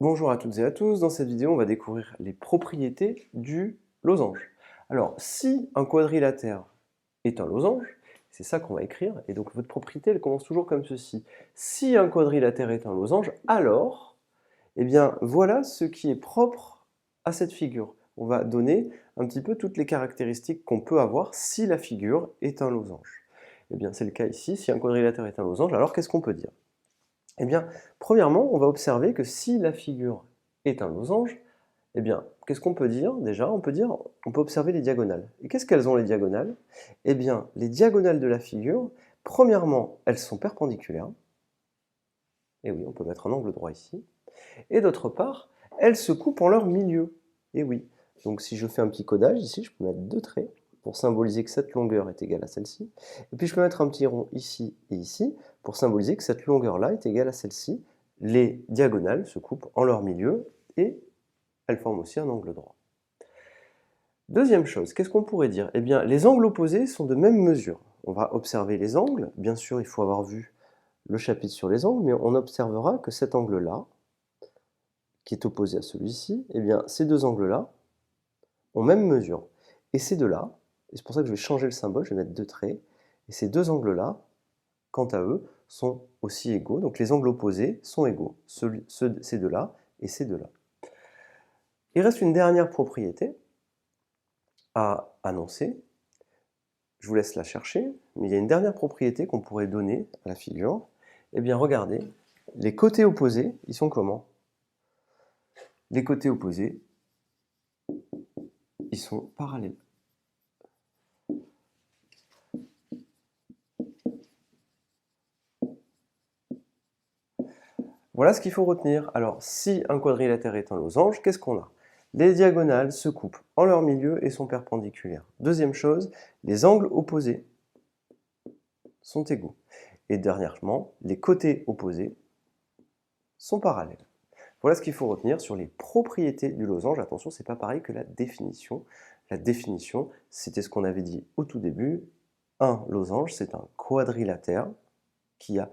Bonjour à toutes et à tous, dans cette vidéo on va découvrir les propriétés du losange. Alors si un quadrilatère est un losange, c'est ça qu'on va écrire, et donc votre propriété elle commence toujours comme ceci. Si un quadrilatère est un losange, alors, eh bien voilà ce qui est propre à cette figure. On va donner un petit peu toutes les caractéristiques qu'on peut avoir si la figure est un losange. Eh bien c'est le cas ici, si un quadrilatère est un losange, alors qu'est-ce qu'on peut dire? Eh bien, premièrement, on va observer que si la figure est un losange, eh bien, qu'est-ce qu'on peut dire déjà? On peut observer les diagonales. Et qu'est-ce qu'elles ont les diagonales? Eh bien, les diagonales de la figure, premièrement, elles sont perpendiculaires. Et oui, on peut mettre un angle droit ici. Et d'autre part, elles se coupent en leur milieu. Et oui, donc si je fais un petit codage ici, je peux mettre deux traits pour symboliser que cette longueur est égale à celle-ci. Et puis je peux mettre un petit rond ici et ici pour symboliser que cette longueur-là est égale à celle-ci. Les diagonales se coupent en leur milieu et elles forment aussi un angle droit. Deuxième chose, qu'est-ce qu'on pourrait dire? Eh bien, les angles opposés sont de même mesure. On va observer les angles. Bien sûr, il faut avoir vu le chapitre sur les angles, mais on observera que cet angle-là, qui est opposé à celui-ci, eh bien, ces deux angles-là ont même mesure. Et ces deux-là, et c'est pour ça que je vais changer le symbole, je vais mettre deux traits, et ces deux angles-là, quant à eux, sont aussi égaux. Donc les angles opposés sont égaux, ces deux-là et ces deux-là. Il reste une dernière propriété à annoncer. Je vous laisse la chercher, mais il y a une dernière propriété qu'on pourrait donner à la figure. Eh bien, regardez, les côtés opposés, ils sont comment? Les côtés opposés, ils sont parallèles. Voilà ce qu'il faut retenir. Alors, si un quadrilatère est un losange, qu'est-ce qu'on a? Les diagonales se coupent en leur milieu et sont perpendiculaires. Deuxième chose, les angles opposés sont égaux. Et dernièrement, les côtés opposés sont parallèles. Voilà ce qu'il faut retenir sur les propriétés du losange. Attention, ce n'est pas pareil que la définition. La définition, c'était ce qu'on avait dit au tout début. Un losange, c'est un quadrilatère qui a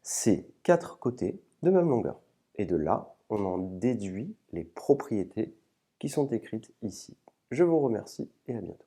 ses quatre côtés de même longueur. Et de là, on en déduit les propriétés qui sont écrites ici. Je vous remercie et à bientôt.